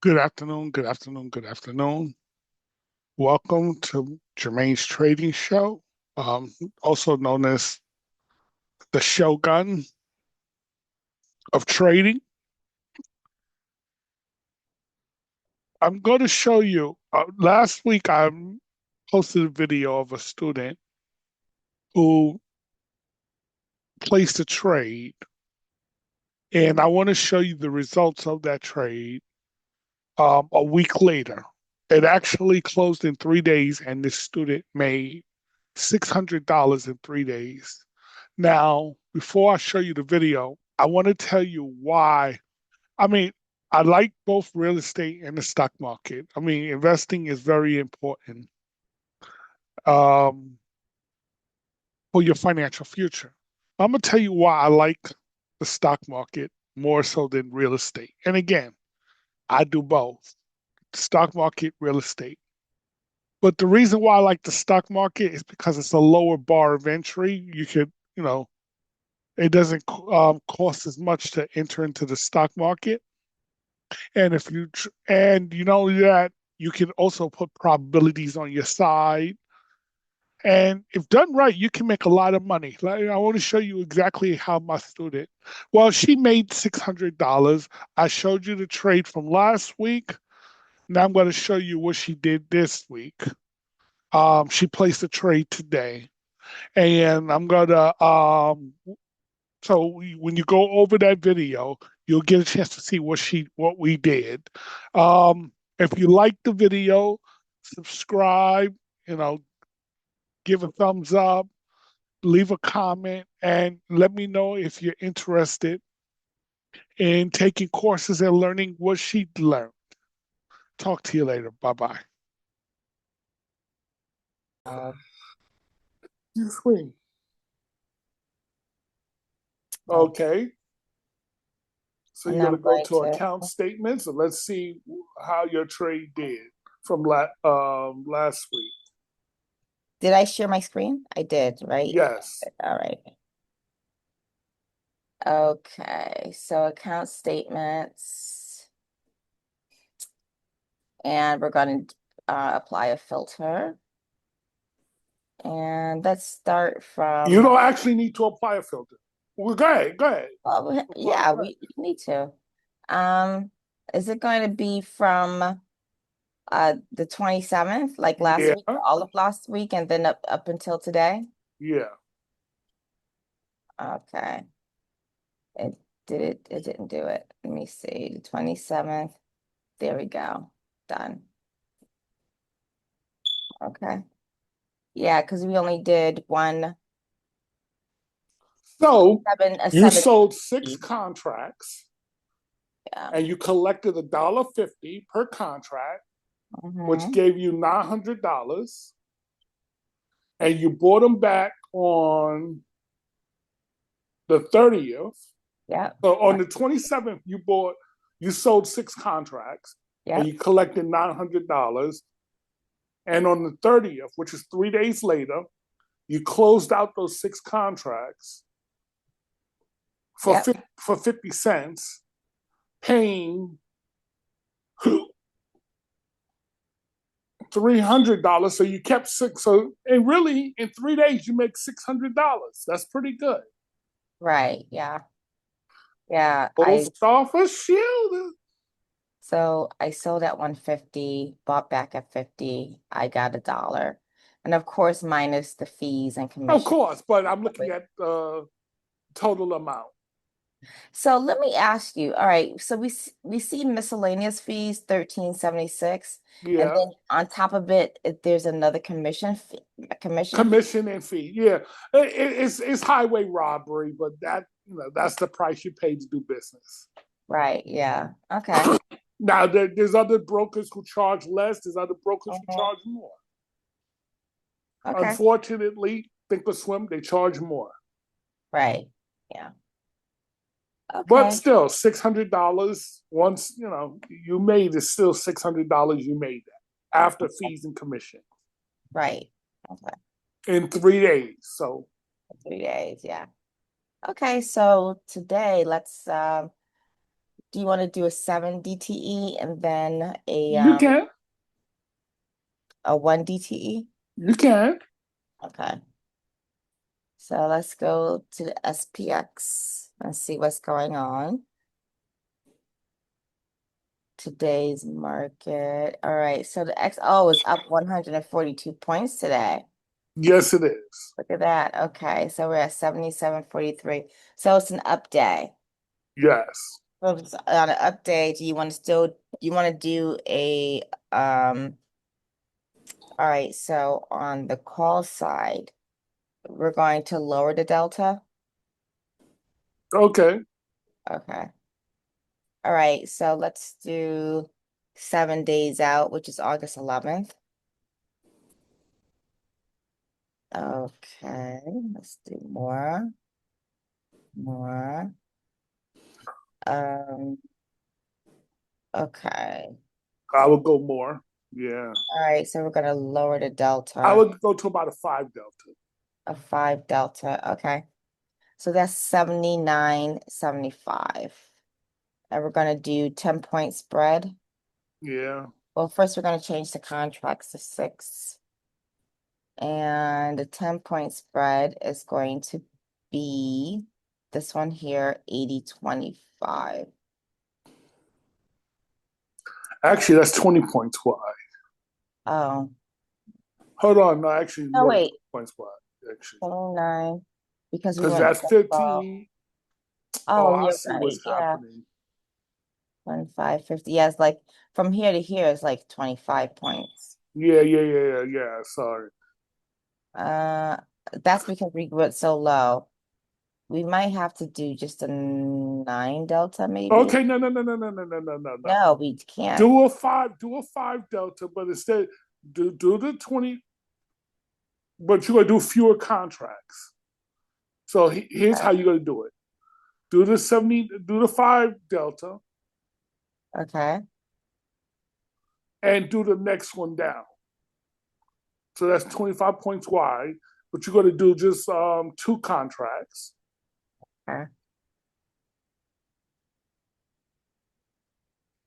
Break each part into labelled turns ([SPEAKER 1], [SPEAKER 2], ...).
[SPEAKER 1] Good afternoon, good afternoon, good afternoon. Welcome to Jermaine's Trading Show, also known as the Shogun of Trading. I'm going to show you. Last week, I posted a video of a student who placed a trade, and I want to show you the results of that trade a week later. It actually closed in 3 days, and this student made $600 in 3 days. Now, before I show you the video, I want to tell you why. I mean, I like both real estate and the stock market. I mean, investing is very important um, for your financial future. I'm going to tell you why I like the stock market more so than real estate. And again, I do both stock market, real estate. But the reason why I like the stock market is because it's a lower bar of entry. You could, it doesn't cost as much to enter into the stock market. And and you know that you can also put probabilities on your side. And if done right, you can make a lot of money. Like, I want to show you exactly how my student, well, she made $600. I showed you the trade from last week. Now I'm going to show you what she did this week. She placed a trade today. And I'm going to so when you go over that video, you'll get a chance to see what we did. If you like the video, subscribe, you know, give a thumbs up, leave a comment, and let me know if you're interested in taking courses and learning what she learned. Talk to you later. Bye bye.
[SPEAKER 2] Uh,
[SPEAKER 1] Screen.
[SPEAKER 2] oh,
[SPEAKER 1] Okay. So you're
[SPEAKER 2] and
[SPEAKER 1] going
[SPEAKER 2] I'm
[SPEAKER 1] to go
[SPEAKER 2] going
[SPEAKER 1] to
[SPEAKER 2] to.
[SPEAKER 1] account statements and let's see how your trade did from last week.
[SPEAKER 2] Did I share my screen? I did, right?
[SPEAKER 1] Yes.
[SPEAKER 2] All right. Okay, so account statements, and we're going to apply a filter. And let's start
[SPEAKER 1] You
[SPEAKER 2] from,
[SPEAKER 1] don't actually need to apply a filter. Well, go ahead. Go ahead.
[SPEAKER 2] well,
[SPEAKER 1] Apply,
[SPEAKER 2] yeah,
[SPEAKER 1] go ahead.
[SPEAKER 2] we need to. Um, is it going to be from the 27th, like last
[SPEAKER 1] Yeah.
[SPEAKER 2] week, all of last week, and then up until today?
[SPEAKER 1] Yeah.
[SPEAKER 2] Okay. It didn't do it. Let me see. The 27th. There we go. Done. Okay. Yeah, because we only did one
[SPEAKER 1] So
[SPEAKER 2] seven a
[SPEAKER 1] you
[SPEAKER 2] seven.
[SPEAKER 1] sold six contracts
[SPEAKER 2] Yeah.
[SPEAKER 1] and you collected $1.50 per contract, which
[SPEAKER 2] Mm-hmm.
[SPEAKER 1] gave you $900, and you bought them back on the 30th.
[SPEAKER 2] Yeah.
[SPEAKER 1] So on the 27th, you sold six contracts and
[SPEAKER 2] Yep.
[SPEAKER 1] you collected $900. And on the 30th, which is 3 days later, you closed out those six contracts for
[SPEAKER 2] Yep.
[SPEAKER 1] 50 cents, paying $300. So you kept six. So, and really, in 3 days, you make $600. That's pretty good.
[SPEAKER 2] Right. Yeah. Yeah.
[SPEAKER 1] Post office shield.
[SPEAKER 2] So I sold at 150, bought back at 50. I got $1. And of course, minus the fees and
[SPEAKER 1] Of
[SPEAKER 2] commission.
[SPEAKER 1] course, but I'm looking at the total amount.
[SPEAKER 2] So let me ask you, all right, so we see miscellaneous fees 13.76, and
[SPEAKER 1] Yeah.
[SPEAKER 2] then on top of it, there's another commission fee.
[SPEAKER 1] Commission and fee. Yeah. It's highway robbery, but that's the price you pay to do business.
[SPEAKER 2] Right, yeah. Okay.
[SPEAKER 1] Now there's other brokers who charge less. There's other brokers who
[SPEAKER 2] Mhm.
[SPEAKER 1] charge more.
[SPEAKER 2] Okay.
[SPEAKER 1] Unfortunately, Thinkorswim they charge more.
[SPEAKER 2] Right. Yeah.
[SPEAKER 1] But
[SPEAKER 2] Okay.
[SPEAKER 1] still, $600 once you made is still $600 you made that after fees and commission
[SPEAKER 2] Right. Okay.
[SPEAKER 1] in 3 days. So
[SPEAKER 2] 3 days, yeah. Okay, so today let's do you want to do a 7 DTE and then
[SPEAKER 1] You can.
[SPEAKER 2] a 1 DTE?
[SPEAKER 1] You can.
[SPEAKER 2] Okay. So let's go to the SPX and see what's going on. Today's market. All right. So the XO is up 142 points today.
[SPEAKER 1] Yes, it is.
[SPEAKER 2] Look at that. Okay. So we're at 77.43. So it's an up day.
[SPEAKER 1] Yes.
[SPEAKER 2] So on an up day, do you want to do a all right, so on the call side, we're going to lower the delta.
[SPEAKER 1] Okay.
[SPEAKER 2] Okay. All right, so let's do 7 days out, which is August 11th. Okay, let's do more. More. Um, okay.
[SPEAKER 1] I would go more. Yeah.
[SPEAKER 2] All right, so we're gonna lower the
[SPEAKER 1] I
[SPEAKER 2] delta
[SPEAKER 1] would go to about a 5 delta.
[SPEAKER 2] of 5 delta. Okay. So that's 79.75. And we're gonna do 10-point spread.
[SPEAKER 1] Yeah.
[SPEAKER 2] Well, first we're gonna change the contracts to 6. And the 10-point spread is going to be this one here, 80.25.
[SPEAKER 1] Actually, that's 20 points wide.
[SPEAKER 2] Oh,
[SPEAKER 1] Hold on. No, actually,
[SPEAKER 2] no,
[SPEAKER 1] more than 20
[SPEAKER 2] wait,
[SPEAKER 1] points wide. Actually,
[SPEAKER 2] 29, because we
[SPEAKER 1] because
[SPEAKER 2] went
[SPEAKER 1] that's
[SPEAKER 2] to 12.
[SPEAKER 1] 15. Oh,
[SPEAKER 2] Oh,
[SPEAKER 1] I
[SPEAKER 2] you're
[SPEAKER 1] see
[SPEAKER 2] right.
[SPEAKER 1] what's
[SPEAKER 2] Yeah,
[SPEAKER 1] happening.
[SPEAKER 2] 25.50. Yeah, it's like from here to here is like 25 points.
[SPEAKER 1] Yeah. Sorry.
[SPEAKER 2] Uh, that's because we went so low. We might have to do just a 9 delta, maybe.
[SPEAKER 1] Okay. No.
[SPEAKER 2] No, we can't.
[SPEAKER 1] Do a five delta, but instead do the 20, but you're gonna do fewer contracts. So here's how you're gonna do it. Do the 70, do the 5 delta,
[SPEAKER 2] Okay.
[SPEAKER 1] and do the next one down. So that's 25 points wide, but you're gonna do just 2 contracts.
[SPEAKER 2] Okay.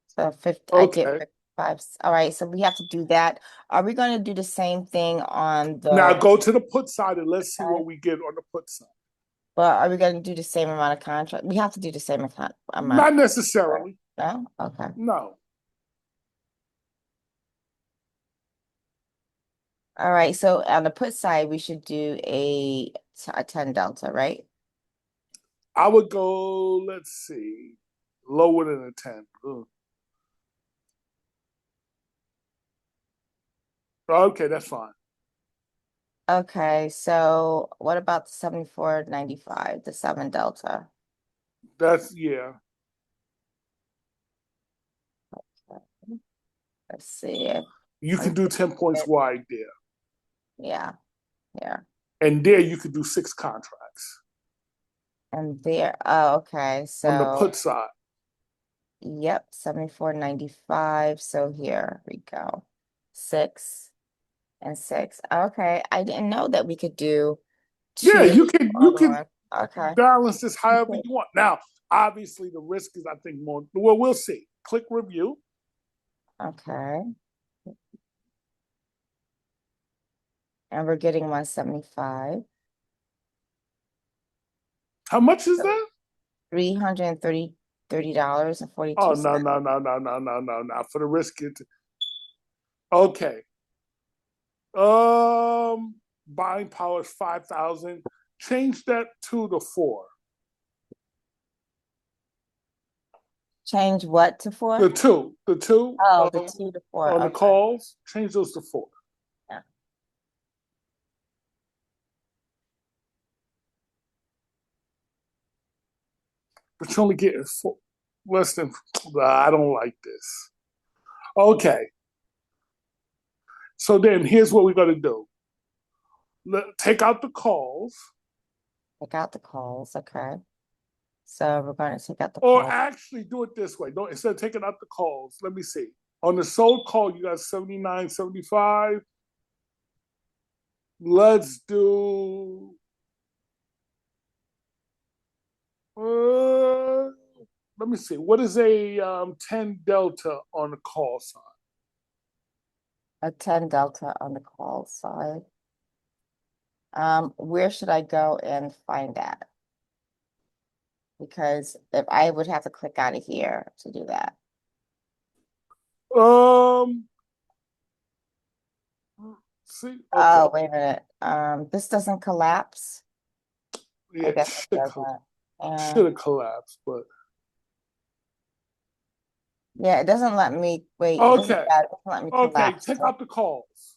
[SPEAKER 2] So 50, I get
[SPEAKER 1] Okay.
[SPEAKER 2] 55. All right, so we have to do that. Are we going to do the same thing on
[SPEAKER 1] Now
[SPEAKER 2] the
[SPEAKER 1] go to the put side and let's see
[SPEAKER 2] side?
[SPEAKER 1] what we get on the put side.
[SPEAKER 2] But are we going to do the same amount of contract? We have to do the same amount.
[SPEAKER 1] Not necessarily.
[SPEAKER 2] No? Okay.
[SPEAKER 1] No.
[SPEAKER 2] All right, so on the put side, we should do a 10 delta, right?
[SPEAKER 1] I would go, let's see, lower than a 10. Ugh. Okay, that's fine.
[SPEAKER 2] Okay, so what about the 74.95, the 7 delta?
[SPEAKER 1] That's, yeah.
[SPEAKER 2] Let's see if
[SPEAKER 1] You
[SPEAKER 2] we
[SPEAKER 1] can do 10 points
[SPEAKER 2] get,
[SPEAKER 1] wide there.
[SPEAKER 2] yeah, yeah.
[SPEAKER 1] And there you could do 6 contracts
[SPEAKER 2] And there, oh, okay.
[SPEAKER 1] on the
[SPEAKER 2] So,
[SPEAKER 1] put side.
[SPEAKER 2] yep, 74.95. So here we go. 6 and 6. Okay. I didn't know that we could do
[SPEAKER 1] Yeah,
[SPEAKER 2] two
[SPEAKER 1] you
[SPEAKER 2] on
[SPEAKER 1] can
[SPEAKER 2] one. Okay.
[SPEAKER 1] balance this however
[SPEAKER 2] Okay.
[SPEAKER 1] you want. Now, obviously the risk is I think more well, we'll see. Click review.
[SPEAKER 2] Okay. And we're getting 175.
[SPEAKER 1] How much is
[SPEAKER 2] So
[SPEAKER 1] that?
[SPEAKER 2] 330 $30 and 42
[SPEAKER 1] Oh
[SPEAKER 2] cents.
[SPEAKER 1] no. For the risk it okay. Buying power is 5,000. Change that to the 4.
[SPEAKER 2] Change what to 4?
[SPEAKER 1] The two
[SPEAKER 2] Oh, the 2 to 4.
[SPEAKER 1] on the
[SPEAKER 2] Okay.
[SPEAKER 1] calls, change those to 4.
[SPEAKER 2] Yeah.
[SPEAKER 1] But you're only getting less than. I don't like this. Okay, so then here's what we're gonna do. Take out the calls,
[SPEAKER 2] Take out the calls. Okay. So we're going to take out the
[SPEAKER 1] or
[SPEAKER 2] call.
[SPEAKER 1] actually do it this way. Don't instead of taking out the calls. Let me see. On the sold call, you got 79.75. Let's do. Uh, let me see. What is a 10 delta on the call side?
[SPEAKER 2] A 10 delta on the call side. Where should I go and find that? Because if I would have to click out of here to do that.
[SPEAKER 1] Um, see, okay,
[SPEAKER 2] Oh, wait a minute. This doesn't collapse.
[SPEAKER 1] yeah,
[SPEAKER 2] I
[SPEAKER 1] it
[SPEAKER 2] guess it
[SPEAKER 1] should
[SPEAKER 2] doesn't.
[SPEAKER 1] should have collapsed, but
[SPEAKER 2] Yeah, it doesn't let me wait. It doesn't,
[SPEAKER 1] okay,
[SPEAKER 2] yeah, it doesn't let me
[SPEAKER 1] okay.
[SPEAKER 2] collapse.
[SPEAKER 1] Take out the calls.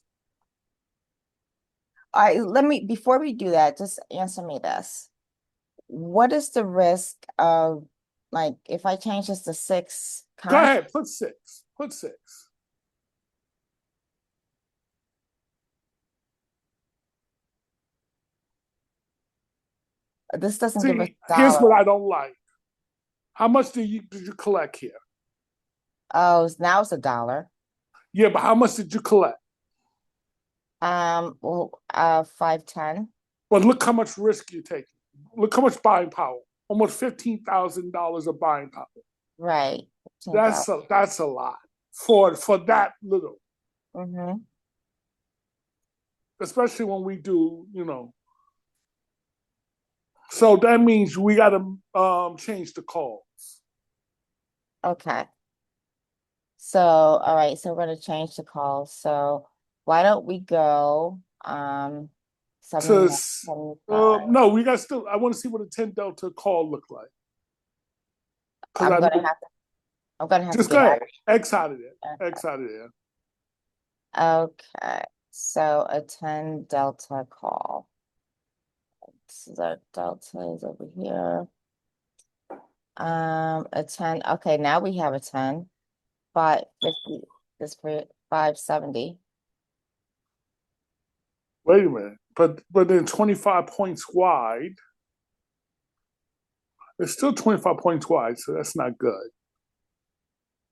[SPEAKER 2] All right, let me before we do that, just answer me this. What is the risk of like if I change this to six
[SPEAKER 1] Go
[SPEAKER 2] contracts?
[SPEAKER 1] ahead, put six. Put six.
[SPEAKER 2] This doesn't give us
[SPEAKER 1] See, here's
[SPEAKER 2] dollar.
[SPEAKER 1] what I don't like. How much did you collect here?
[SPEAKER 2] Oh, now it's a dollar.
[SPEAKER 1] Yeah, but how much did you collect?
[SPEAKER 2] Well, 510.
[SPEAKER 1] But look how much risk you're taking. Look how much buying power. Almost $15,000 of buying power.
[SPEAKER 2] Right. 15,000.
[SPEAKER 1] That's a lot for that little,
[SPEAKER 2] Mm-hmm.
[SPEAKER 1] especially when we do, you know. So that means we got to change the calls
[SPEAKER 2] Okay. So, all right, so we're gonna change the call. So why don't we go
[SPEAKER 1] to.
[SPEAKER 2] 79.75?
[SPEAKER 1] No, we got still. I want to see what a 10 delta call look like because
[SPEAKER 2] I'm
[SPEAKER 1] I
[SPEAKER 2] gonna
[SPEAKER 1] know.
[SPEAKER 2] have to I'm gonna have to
[SPEAKER 1] Just go
[SPEAKER 2] get out
[SPEAKER 1] ahead. X out of there.
[SPEAKER 2] of
[SPEAKER 1] X out of there.
[SPEAKER 2] Okay. So a 10 delta call. So the delta is over here. A 10. Okay, now we have a 10. 550 is for 570.
[SPEAKER 1] Wait a minute. But then 25 points wide. It's still 25 points wide, so that's not good.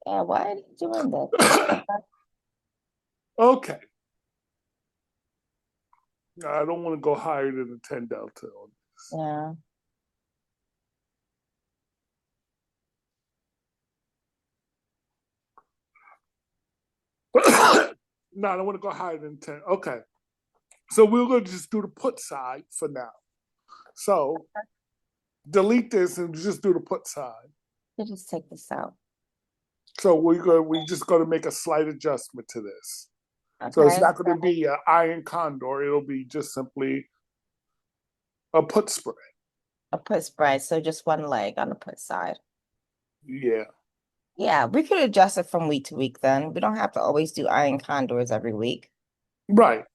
[SPEAKER 2] Yeah, why are you doing this?
[SPEAKER 1] Okay. I don't want to go higher than a 10 delta on
[SPEAKER 2] Yeah.
[SPEAKER 1] this. No, I don't want to go higher than 10. Okay. So we're going to just do the put side for now. So delete this and just do the put side.
[SPEAKER 2] You just take this out.
[SPEAKER 1] So we just going to make a slight adjustment to this. So it's
[SPEAKER 2] Okay.
[SPEAKER 1] not going to be an iron condor. It'll be just simply a put spread.
[SPEAKER 2] A put spread. So just one leg on the put side.
[SPEAKER 1] Yeah.
[SPEAKER 2] Yeah, we could adjust it from week to week then. We don't have to always do iron condors every week.
[SPEAKER 1] Right.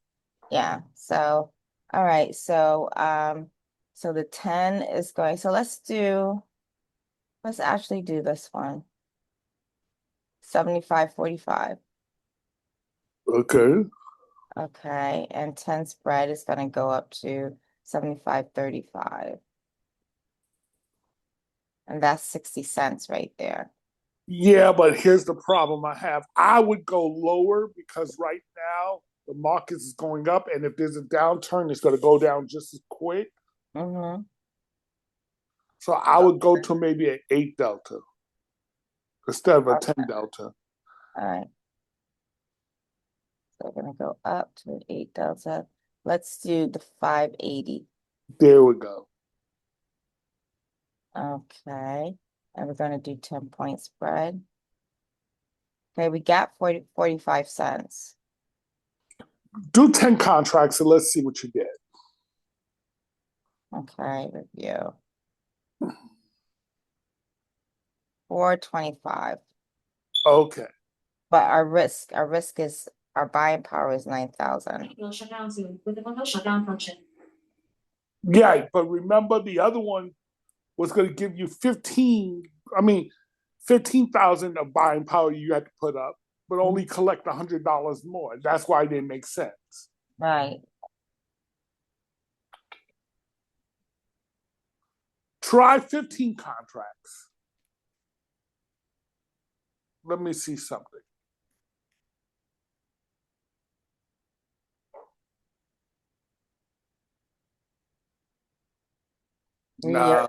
[SPEAKER 2] Yeah. So, all right. So the 10 is going. So let's actually do this one. 75.45.
[SPEAKER 1] Okay.
[SPEAKER 2] Okay. And 10 spread is going to go up to 75.35. And that's 60 cents right there.
[SPEAKER 1] Yeah, but here's the problem I have. I would go lower because right now the market is going up, and if there's a downturn, it's going to go down just as quick.
[SPEAKER 2] Mm-hmm.
[SPEAKER 1] So I would go to maybe an 8 delta instead of a 10
[SPEAKER 2] Okay.
[SPEAKER 1] delta.
[SPEAKER 2] All right. So we're going to go up to an 8 delta. Let's do the 580.
[SPEAKER 1] There we go.
[SPEAKER 2] Okay. And we're going to do 10-point spread. Okay, we got 45 cents.
[SPEAKER 1] Do 10 contracts and let's see what you get.
[SPEAKER 2] Okay, review. 425.
[SPEAKER 1] Okay.
[SPEAKER 2] But our risk is our buying power is 9,000.
[SPEAKER 3] Will shut down soon with the window shutdown function.
[SPEAKER 1] Yeah, but remember the other one was going to give you 15,000 of buying power you had to put up, but only collect $100 more. That's why it didn't make sense.
[SPEAKER 2] Right.
[SPEAKER 1] Try 15 contracts. Let me see something.
[SPEAKER 2] You're
[SPEAKER 1] Nah,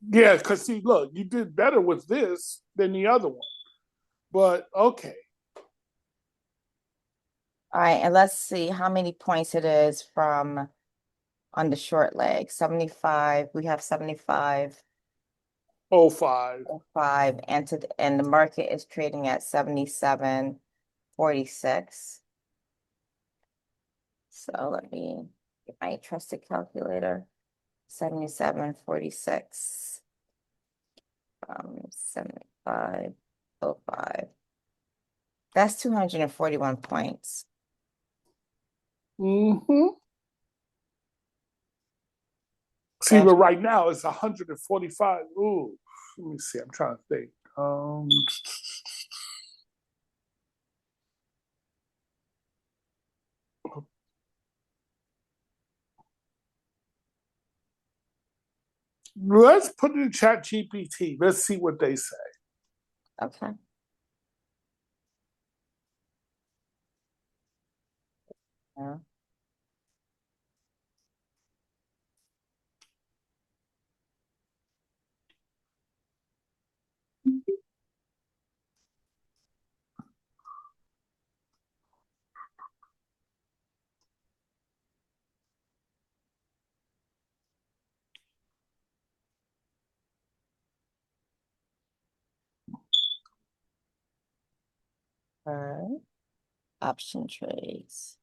[SPEAKER 1] Yeah, because see, look, you did better with this than the other one. But okay.
[SPEAKER 2] All right, and let's see how many points it is from on the short leg. 75, we have 75,
[SPEAKER 1] 05.
[SPEAKER 2] 5, and the market is trading at 77.46. So let me get my trusted calculator. 77.46. 75.05. That's 241 points.
[SPEAKER 1] Mm-hmm. See,
[SPEAKER 2] That's
[SPEAKER 1] but right now it's 145. Ooh, let me see. I'm trying to think. Let's put it in Chat GPT. Let's see what they say.
[SPEAKER 2] okay. Yeah. All right. Option trades.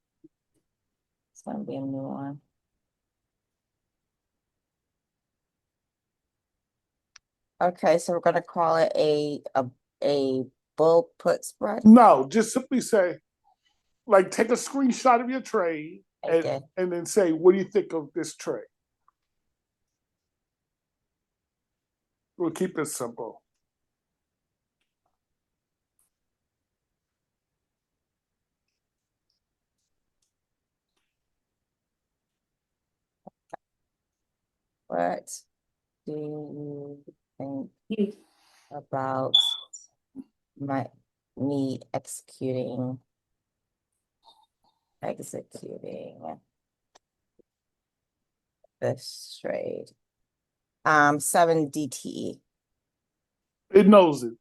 [SPEAKER 2] It's gonna be a new one. Okay, so we're gonna call it a bull put spread.
[SPEAKER 1] No, just simply say, like, take a screenshot of your trade
[SPEAKER 2] I did.
[SPEAKER 1] and then say, what do you think of this trade? We'll keep it simple.
[SPEAKER 2] What do you think
[SPEAKER 3] You.
[SPEAKER 2] about my me executing this trade? 7 DTE.
[SPEAKER 1] It knows it.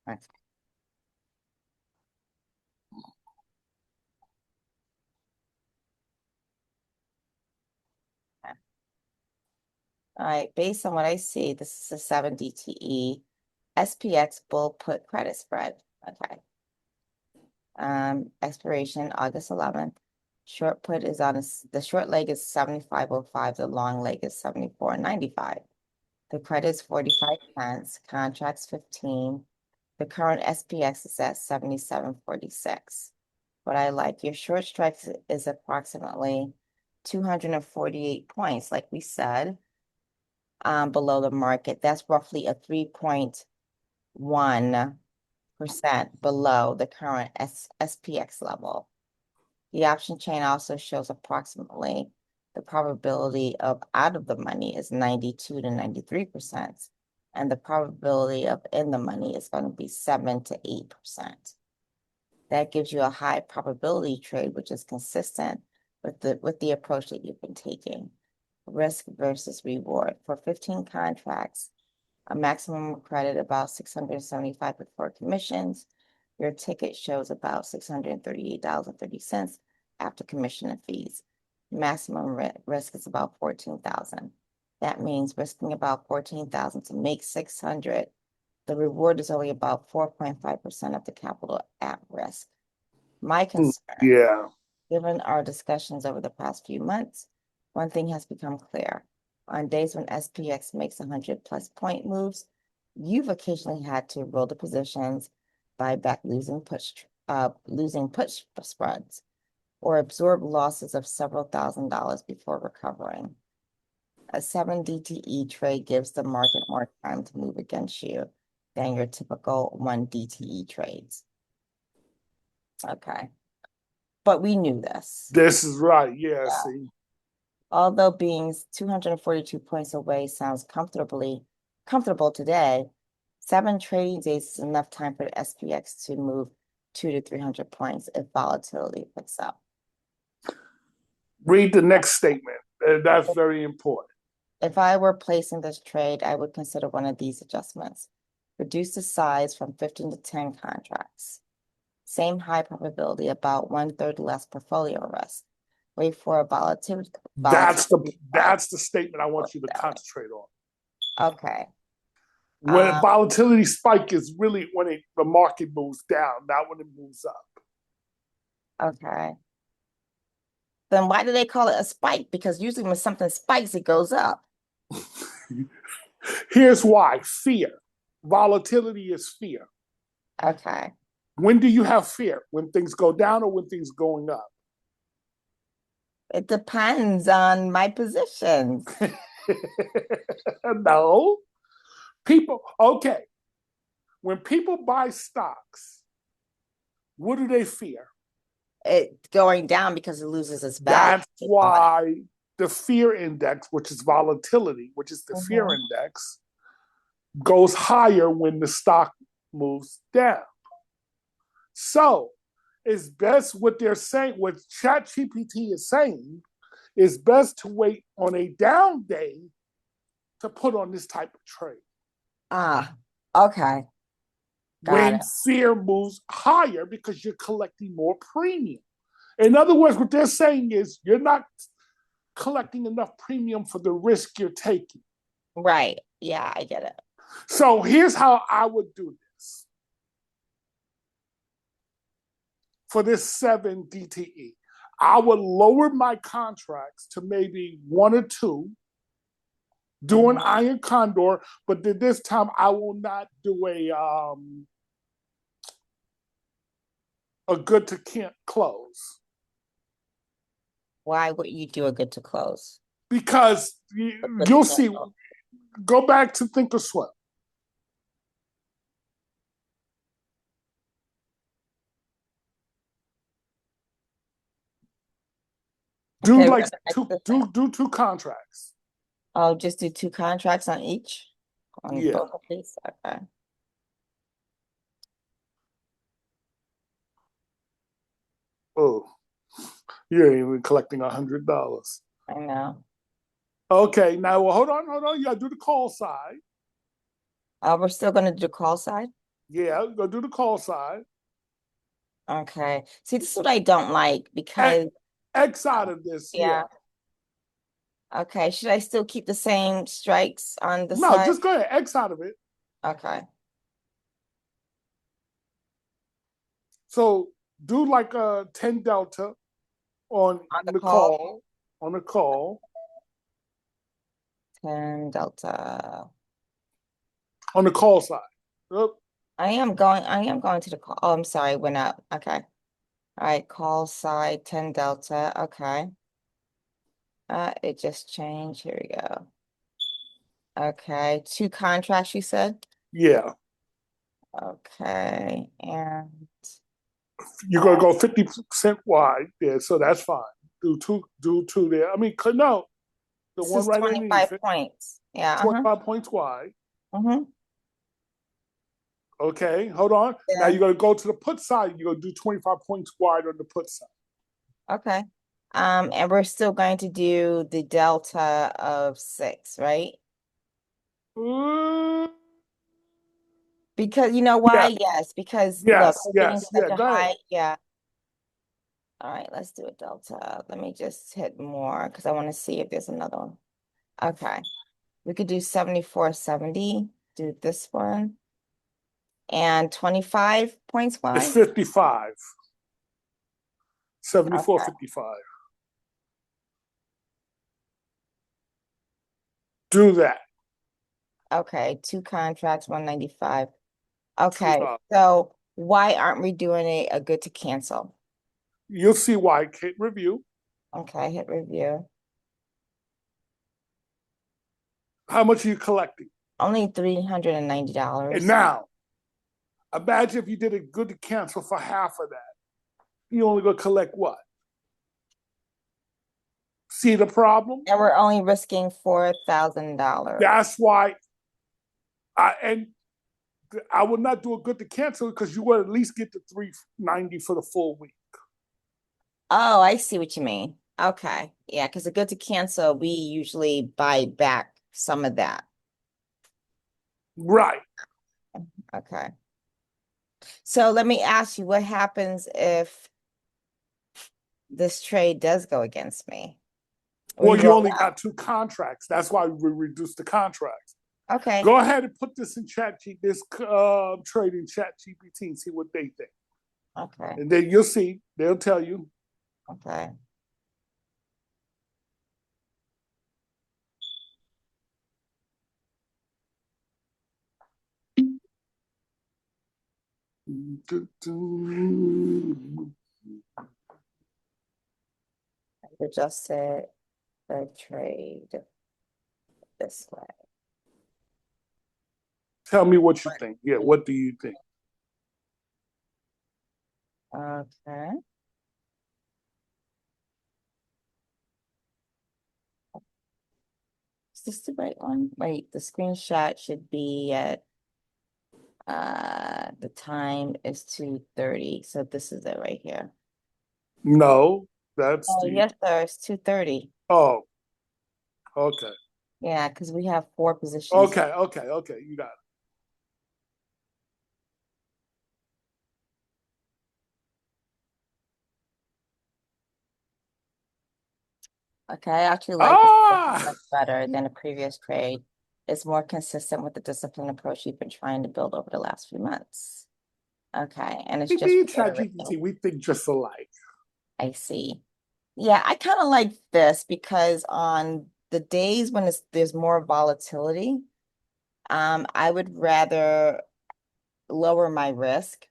[SPEAKER 2] Okay. All right, based on what I see, this is a 7 DTE SPX bull put credit spread. Okay. Expiration August 11th. Short put is on the short leg is 75.05, the long leg is 74.95. The credit is 45 cents, contracts 15. The current SPX is at 77.46. What I like, your short strike is approximately 248 points, like we said, below the market. That's roughly a 3.1% below the current SPX level. The option chain also shows approximately the probability of out of the money is 92 to 93%. And the probability of in the money is going to be 7 to 8%. That gives you a high probability trade, which is consistent with the approach that you've been taking. Risk versus reward. For 15 contracts, a maximum credit about 675 before commissions. Your ticket shows about $638.30 after commission and fees. Maximum risk is about 14,000. That means risking about 14,000 to make 600. The reward is only about 4.5% of the capital at risk. My concern,
[SPEAKER 1] Yeah.
[SPEAKER 2] given our discussions over the past few months, one thing has become clear. On days when SPX makes 100+ point moves, you've occasionally had to roll the positions, buy back losing put spreads, or absorb losses of several $1,000s before recovering. A 7 DTE trade gives the market more time to move against you than your typical 1 DTE trades. Okay. But we knew this.
[SPEAKER 1] This is right. Yeah,
[SPEAKER 2] Yeah.
[SPEAKER 1] see.
[SPEAKER 2] Although being 242 points away sounds comfortable today, 7 trading days is enough time for the SPX to move 200 to 300 points if volatility picks up.
[SPEAKER 1] Read the next statement. That's very important.
[SPEAKER 2] If I were placing this trade, I would consider one of these adjustments. Reduce the size from 15 to 10 contracts. Same high probability, about 1/3 less portfolio risk. Wait for a volatility.
[SPEAKER 1] That's
[SPEAKER 2] volatility
[SPEAKER 1] the statement I want you to
[SPEAKER 2] spike.
[SPEAKER 1] concentrate on.
[SPEAKER 2] Okay.
[SPEAKER 1] When volatility spike is really when the market moves down, not when it moves up.
[SPEAKER 2] Okay. Then why do they call it a spike? Because usually when something spikes, it goes up.
[SPEAKER 1] Here's why: fear. Volatility is fear.
[SPEAKER 2] Okay.
[SPEAKER 1] When do you have fear? When things go down or when things going up?
[SPEAKER 2] It depends on my positions.
[SPEAKER 1] No. People, okay. When people buy stocks, what do they fear?
[SPEAKER 2] It going down because it loses its value.
[SPEAKER 1] That's why the fear index, which is volatility, which is the fear index, goes higher when the stock moves down. So it's best what they're saying, what ChatGPT is saying, is best to wait on a down day to put on this type of trade.
[SPEAKER 2] Ah, okay.
[SPEAKER 1] When fear moves higher because you're collecting more premium. In other words, what they're saying is you're not collecting enough premium for the risk you're taking.
[SPEAKER 2] Right. Yeah, I get it.
[SPEAKER 1] So here's how I would do this for this 7 DTE. I would lower my contracts to maybe 1 or 2, do an iron condor, but this time I will not do a good to can't close.
[SPEAKER 2] Why would you do a good to close?
[SPEAKER 1] Because you'll see, go back to Thinkorswim. Do
[SPEAKER 2] Okay,
[SPEAKER 1] like do 2 contracts.
[SPEAKER 2] Oh, just do 2 contracts on each? On both of these? Okay.
[SPEAKER 1] Oh, you ain't even collecting $100.
[SPEAKER 2] I know.
[SPEAKER 1] Okay, now well, hold on. You gotta do the call side.
[SPEAKER 2] We're still gonna do the call side?
[SPEAKER 1] Yeah, you gotta do the call side.
[SPEAKER 2] Okay. See, this is what I don't like because
[SPEAKER 1] X out of this. Yeah.
[SPEAKER 2] Okay. Should I still keep the same strikes on the
[SPEAKER 1] No,
[SPEAKER 2] side?
[SPEAKER 1] just go ahead. X out of it.
[SPEAKER 2] Okay.
[SPEAKER 1] So do like a 10 delta on the call. On the call.
[SPEAKER 2] 10 delta.
[SPEAKER 1] On the call side. Yep.
[SPEAKER 2] I am going to the call. Oh, I'm sorry, went up. Okay. All right, call side 10 delta. Okay. It just changed. Here we go. Okay, 2 contracts, you said?
[SPEAKER 1] Yeah.
[SPEAKER 2] Okay, and
[SPEAKER 1] You're gonna go 50% wide there, so that's fine. Do two there. I mean, no, the
[SPEAKER 2] this
[SPEAKER 1] one
[SPEAKER 2] is
[SPEAKER 1] right
[SPEAKER 2] 25
[SPEAKER 1] underneath it.
[SPEAKER 2] points. Yeah.
[SPEAKER 1] 25 points wide.
[SPEAKER 2] Mm-hmm.
[SPEAKER 1] Okay, hold on.
[SPEAKER 2] Yeah.
[SPEAKER 1] Now you're gonna go to the put side. You're gonna do 25 points wide on the put side.
[SPEAKER 2] Okay. And we're still going to do the delta of 6, right? Because you know why? Yes, because look, we're getting such a high. Yeah. All right, let's do a delta. Let me just hit more because I want to see if there's another one. Okay. We could do 74.70. Do this one. And 25 points wide?
[SPEAKER 1] It's 55. 74, 55. Do that.
[SPEAKER 2] Okay, 2 contracts, 195. Okay, so why aren't we doing a good to cancel?
[SPEAKER 1] You'll see why. Hit review.
[SPEAKER 2] Okay, hit review.
[SPEAKER 1] How much are you collecting?
[SPEAKER 2] Only $390.
[SPEAKER 1] And now, imagine if you did a good to cancel for half of that. You only gonna collect what? See the problem?
[SPEAKER 2] And we're only risking $4,000.
[SPEAKER 1] That's why I would not do a good to cancel because you would at least get the $390 for the full week.
[SPEAKER 2] Oh, I see what you mean. Okay, yeah, because the good to cancel, we usually buy back some of that.
[SPEAKER 1] Right.
[SPEAKER 2] Okay. So let me ask you, what happens if this trade does go against me? We
[SPEAKER 1] Well, you
[SPEAKER 2] roll
[SPEAKER 1] only
[SPEAKER 2] out.
[SPEAKER 1] got 2 contracts. That's why we reduced the contracts.
[SPEAKER 2] Okay,
[SPEAKER 1] Go ahead and put this in this trade in Chat GPT and see what they think.
[SPEAKER 2] okay,
[SPEAKER 1] And then you'll see, they'll tell you.
[SPEAKER 2] okay. I adjusted the trade this way.
[SPEAKER 1] Tell me what you think. Yeah, what do you think?
[SPEAKER 2] Okay. Is this the right one? Wait, the screenshot should be at the time is 2:30. So this is it right here.
[SPEAKER 1] No, that's
[SPEAKER 2] Oh,
[SPEAKER 1] the.
[SPEAKER 2] yes, sir, it's 2:30.
[SPEAKER 1] Oh, okay.
[SPEAKER 2] Yeah, because we have 4 positions.
[SPEAKER 1] Okay. You got it.
[SPEAKER 2] Okay, I actually like this
[SPEAKER 1] Ah,
[SPEAKER 2] much better than the previous trade. It's more consistent with the disciplined approach you've been trying to build over the last few months. Okay, and it's
[SPEAKER 1] we
[SPEAKER 2] just
[SPEAKER 1] need
[SPEAKER 2] reiterating.
[SPEAKER 1] ChatGPT. We think just alike.
[SPEAKER 2] I see. Yeah, I kind of like this because on the days when there's more volatility, I would rather lower my risk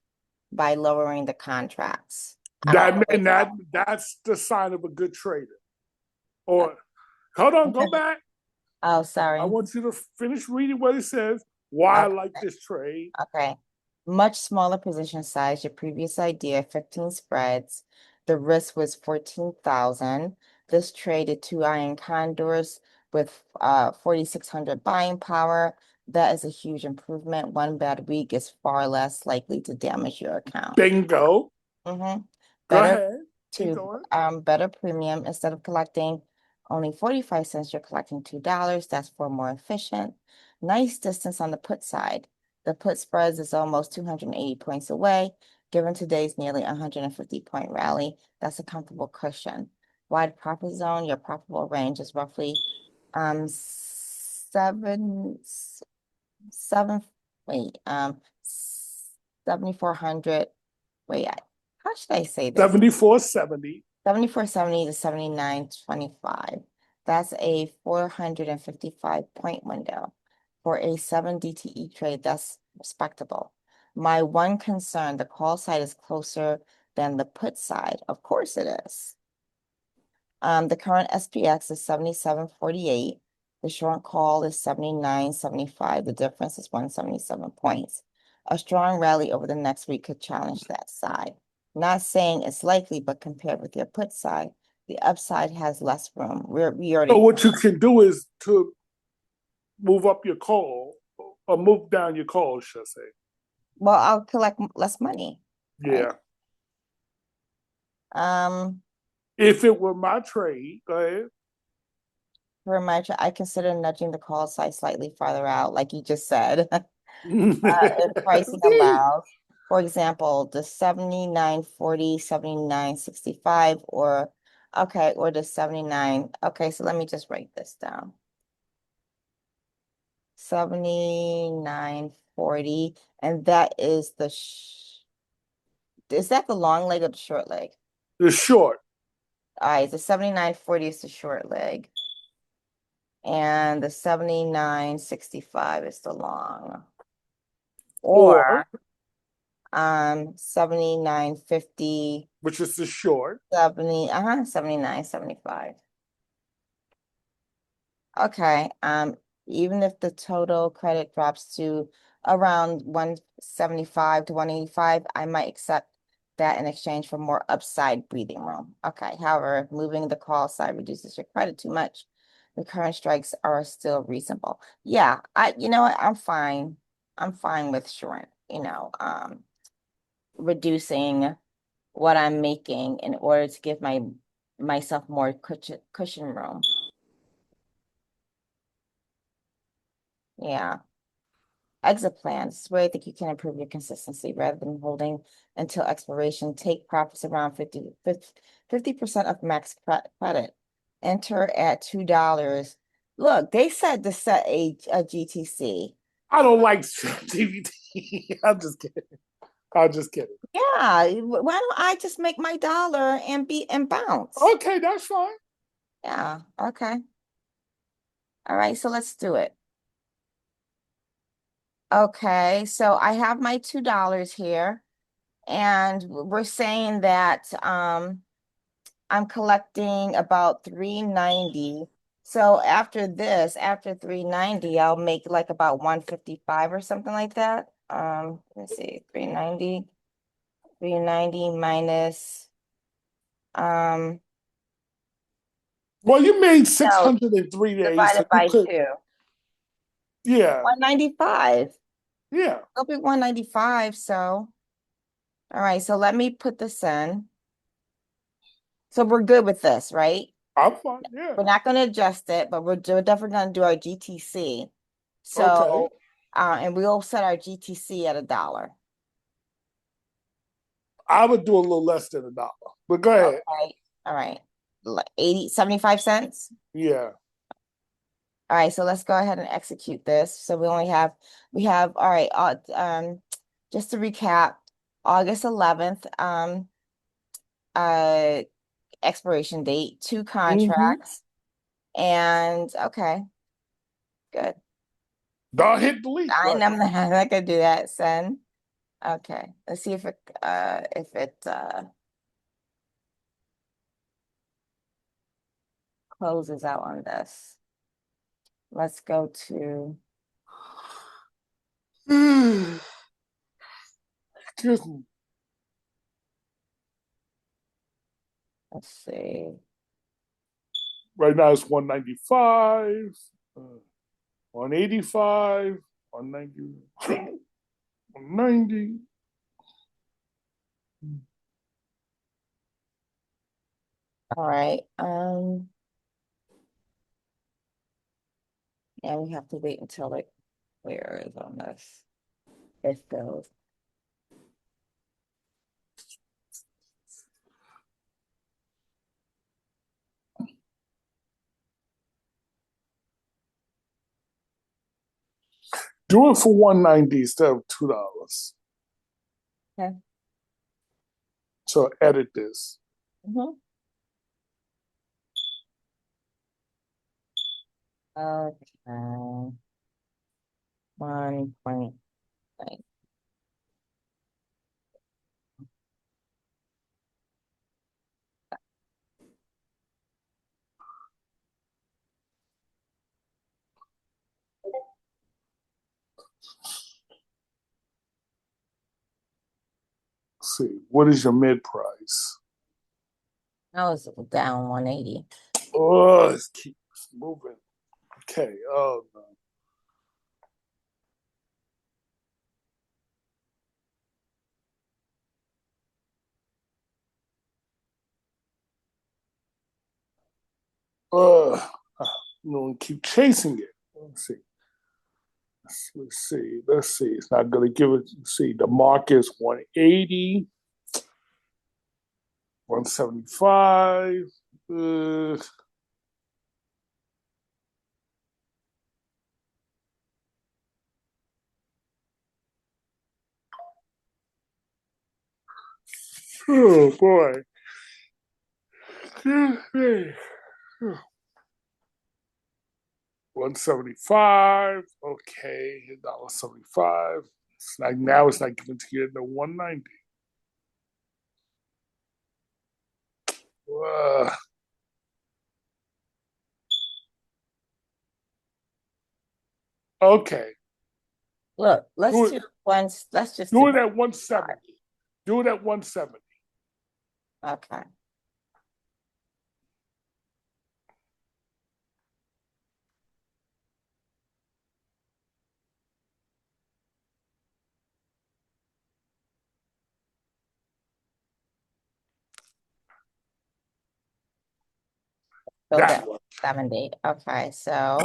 [SPEAKER 2] by lowering the contracts. I don't
[SPEAKER 1] That
[SPEAKER 2] always
[SPEAKER 1] and that's the sign of a good trader. Or hold on, go back.
[SPEAKER 2] Oh,
[SPEAKER 1] I
[SPEAKER 2] sorry.
[SPEAKER 1] want you to finish reading what it says. Why I
[SPEAKER 2] Okay.
[SPEAKER 1] like this trade.
[SPEAKER 2] Okay. Much smaller position size. Your previous idea, 15 spreads. The risk was 14,000. This traded 2 iron condors with 4,600 buying power. That is a huge improvement. One bad week is far less likely to damage your account.
[SPEAKER 1] Bingo.
[SPEAKER 2] Mm-hmm.
[SPEAKER 1] Go
[SPEAKER 2] Better
[SPEAKER 1] ahead. Keep
[SPEAKER 2] to
[SPEAKER 1] going.
[SPEAKER 2] better premium. Instead of collecting only 45 cents, you're collecting $2. That's for more efficient. Nice distance on the put side. The put spreads is almost 280 points away. Given today's nearly 150-point rally, that's a comfortable cushion. Wide profit zone, your profitable range is roughly seven seven wait 7,400. Wait, how should I say this?
[SPEAKER 1] 74.70.
[SPEAKER 2] 74.70 to 79.25. That's a 455-point window. For a 7 DTE trade, that's respectable. My one concern, the call side is closer than the put side. Of course it is. The current SPX is 77.48. The short call is 79.75. The difference is 177 points. A strong rally over the next week could challenge that side. Not saying it's likely, but compared with your put side, the upside has less room. We
[SPEAKER 1] So
[SPEAKER 2] already,
[SPEAKER 1] what you can do is to move up your call or move down your call, should I say.
[SPEAKER 2] well, I'll collect less money, right?
[SPEAKER 1] Yeah.
[SPEAKER 2] Um,
[SPEAKER 1] If it were my trade, go ahead.
[SPEAKER 2] for my, I consider nudging the call side slightly farther out, like you just said. If pricing allows. For example, the 79.40, 79.65, or okay, or the 79. Okay, so let me just write this down. 79.40, and that is is that the long leg or the short leg?
[SPEAKER 1] The short.
[SPEAKER 2] All right, the 79.40 is the short leg. And the 79.65 is the long. Or 79.50,
[SPEAKER 1] which is the short.
[SPEAKER 2] 79.75. Okay. Even if the total credit drops to around 175 to 185, I might accept that in exchange for more upside breathing room. Okay. However, if moving the call side reduces your credit too much, the current strikes are still reasonable. Yeah, you know what, I'm fine. I'm fine with short, reducing what I'm making in order to give my myself more cushion room. Yeah. Exit plan. This is where I think you can improve your consistency rather than holding until expiration. Take profits around 50% of max credit. Enter at $2. Look, they said to set a GTC.
[SPEAKER 1] I don't like DVD. I'm just kidding. I'm just kidding.
[SPEAKER 2] Yeah, why don't I just make my dollar and bounce?
[SPEAKER 1] Okay, that's fine.
[SPEAKER 2] Yeah, okay. All right, so let's do it. Okay, so I have my $2 here, and we're saying that I'm collecting about 390. So after this, after 390, I'll make like about 155 or something like that. Let's see, 390 minus
[SPEAKER 1] Well, you made
[SPEAKER 2] no,
[SPEAKER 1] 603 days, so
[SPEAKER 2] divided
[SPEAKER 1] you
[SPEAKER 2] by
[SPEAKER 1] could,
[SPEAKER 2] 2.
[SPEAKER 1] yeah,
[SPEAKER 2] 195.
[SPEAKER 1] yeah.
[SPEAKER 2] It'll be 195, so all right, so let me put this in. So we're good with this, right?
[SPEAKER 1] I'm fine. Yeah.
[SPEAKER 2] We're not going to adjust it, but we're definitely going to do our GTC.
[SPEAKER 1] Okay.
[SPEAKER 2] So, and we'll set our GTC at $1.
[SPEAKER 1] I would do a little less than $1, but go ahead.
[SPEAKER 2] Okay. All right. 75 cents.
[SPEAKER 1] Yeah.
[SPEAKER 2] All right. So let's go ahead and execute this. So we have, all right. Just to recap, August 11th, uh, expiration date, 2 contracts. And okay, good.
[SPEAKER 1] Don't hit delete.
[SPEAKER 2] I'm not gonna do that. Send. Okay. Let's see if it closes out on this. Let's go to
[SPEAKER 1] Excuse me.
[SPEAKER 2] let's see.
[SPEAKER 1] Right now it's 195, 185, 190, 190.
[SPEAKER 2] All right. And we have to wait until it clears on this. It goes.
[SPEAKER 1] Do it for 190 instead of $2.
[SPEAKER 2] Okay.
[SPEAKER 1] So edit this.
[SPEAKER 2] Mm-hmm. Okay. 1.9.
[SPEAKER 1] Let's see, what is your mid price?
[SPEAKER 2] Now it's down 180.
[SPEAKER 1] Oh, it keeps moving. Okay. Oh no. I'm gonna keep chasing it. Let's see. Let's see. Let's see. It's not gonna give it. See, the mark is 180, 175. Oh boy. 175. Okay, $1.75. It's like now it's not giving to you in the 190. Okay.
[SPEAKER 2] Look, let's
[SPEAKER 1] Do it.
[SPEAKER 2] do once. Let's just
[SPEAKER 1] Do
[SPEAKER 2] do
[SPEAKER 1] it at 170. Do it at 170.
[SPEAKER 2] okay. So
[SPEAKER 1] That
[SPEAKER 2] that
[SPEAKER 1] one.
[SPEAKER 2] 70. Okay, so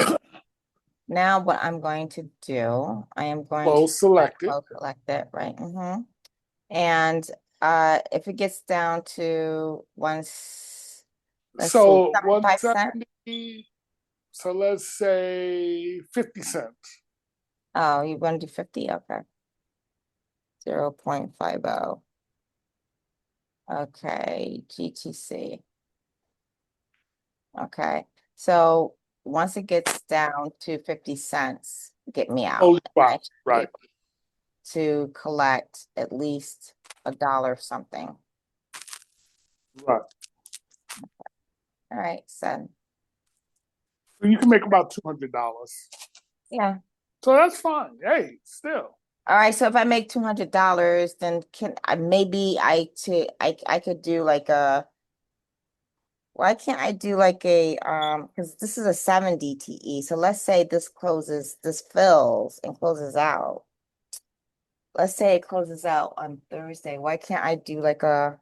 [SPEAKER 2] now what I'm going to do, I am going to
[SPEAKER 1] Close selected.
[SPEAKER 2] close select it, right? And if it gets down to let's
[SPEAKER 1] So
[SPEAKER 2] see, 75 cents.
[SPEAKER 1] 170. So let's say 50 cents.
[SPEAKER 2] Oh, you want to do 50? Okay. 0.50. Okay, GTC. Okay, so once it gets down to 50 cents, get me out.
[SPEAKER 1] Holy
[SPEAKER 2] And I
[SPEAKER 1] wow.
[SPEAKER 2] should be
[SPEAKER 1] Right.
[SPEAKER 2] able to collect at least $1 something.
[SPEAKER 1] Right.
[SPEAKER 2] All right, so
[SPEAKER 1] So you can make about $200.
[SPEAKER 2] yeah.
[SPEAKER 1] So that's fine. Hey, still.
[SPEAKER 2] All right, so if I make $200, then can I maybe I could do like a why can't I do like a because this is a 7 DTE. So let's say this fills and closes out. Let's say it closes out on Thursday. Why can't I do like a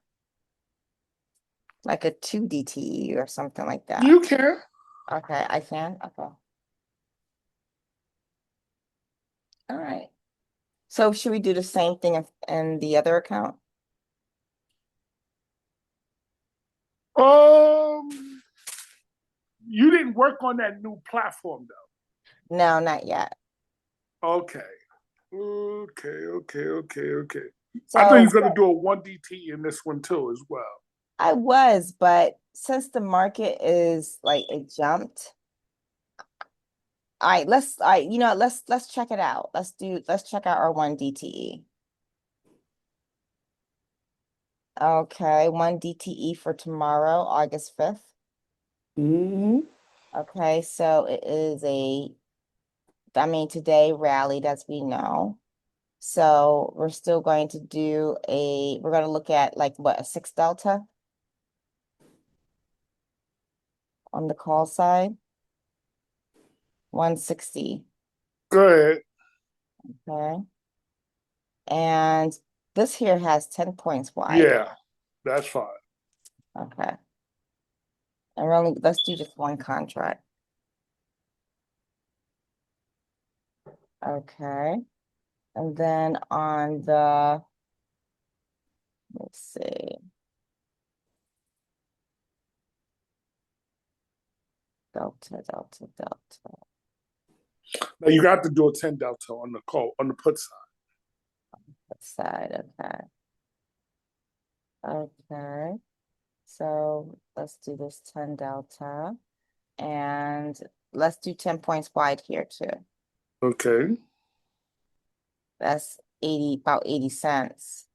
[SPEAKER 2] 2 DTE or something like that?
[SPEAKER 1] You can.
[SPEAKER 2] Okay, I can. Okay. All right. So should we do the same thing in the other account?
[SPEAKER 1] You didn't work on that new platform though.
[SPEAKER 2] No, not yet.
[SPEAKER 1] Okay. Okay. I thought he
[SPEAKER 2] So
[SPEAKER 1] was gonna do a 1DT in this one too as well.
[SPEAKER 2] I was, but since the market is like it jumped. All right, let's check it out. Let's check out our 1 DTE. Okay, 1 DTE for tomorrow, August 5th. Okay, so it is today rallied as we know. So we're still going to we're going to look at like what, a 6 delta on the call side. 160.
[SPEAKER 1] Go ahead.
[SPEAKER 2] Okay. And this here has 10 points wide.
[SPEAKER 1] Yeah, that's fine.
[SPEAKER 2] Okay. And let's do just one contract. Okay. And then on let's see. Delta.
[SPEAKER 1] Now you got to do a 10 delta on the call on the put side.
[SPEAKER 2] That side, okay. Okay. So let's do this 10 delta. And let's do 10 points wide here too.
[SPEAKER 1] Okay.
[SPEAKER 2] That's about 80 cents.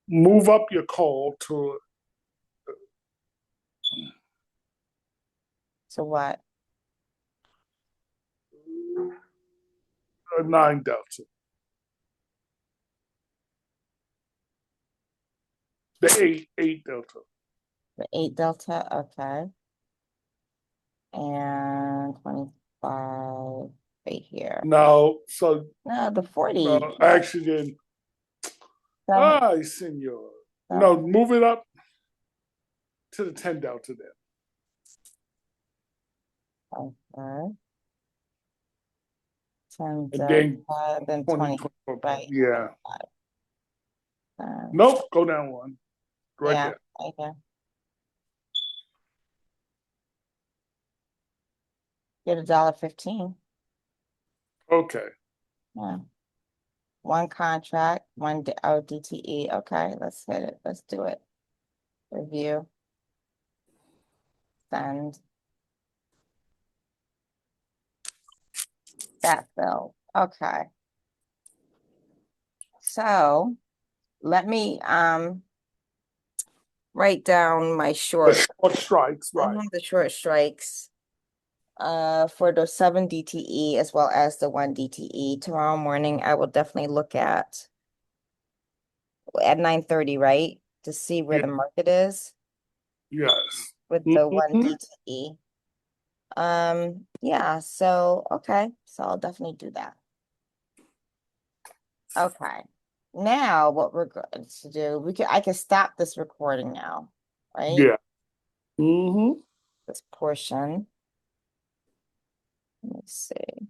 [SPEAKER 1] Move up your call to
[SPEAKER 2] So what?
[SPEAKER 1] a 9 delta. The 8 delta.
[SPEAKER 2] The 8 delta, okay. And 25 right here.
[SPEAKER 1] No, so
[SPEAKER 2] No, the 40.
[SPEAKER 1] actually then
[SPEAKER 2] Seven-
[SPEAKER 1] senor.
[SPEAKER 2] seven.
[SPEAKER 1] No, move it up to the 10 delta then.
[SPEAKER 2] Okay. 10
[SPEAKER 1] And
[SPEAKER 2] delta, then
[SPEAKER 1] 20,
[SPEAKER 2] 20,
[SPEAKER 1] 24.
[SPEAKER 2] right?
[SPEAKER 1] Yeah.
[SPEAKER 2] Uh,
[SPEAKER 1] Nope, go down one. Right
[SPEAKER 2] yeah,
[SPEAKER 1] there.
[SPEAKER 2] okay. Get $1.15.
[SPEAKER 1] Okay.
[SPEAKER 2] Yeah. One contract, DTE. Okay, let's hit it. Let's do it. Review. Send. That bill. Okay. So let me write down my
[SPEAKER 1] The
[SPEAKER 2] short
[SPEAKER 1] short strikes, right.
[SPEAKER 2] the short strikes for the 7 DTE as well as the 1 DTE. Tomorrow morning I will definitely look at 9:30, right? To see where
[SPEAKER 1] Yeah.
[SPEAKER 2] the market is
[SPEAKER 1] Yes.
[SPEAKER 2] with the 1 DTE. Yeah, so okay. So I'll definitely do that. Okay. Now what we're going to do, I can stop this recording now, right?
[SPEAKER 1] Yeah.
[SPEAKER 4] Mm-hmm.
[SPEAKER 2] this portion. Let me see.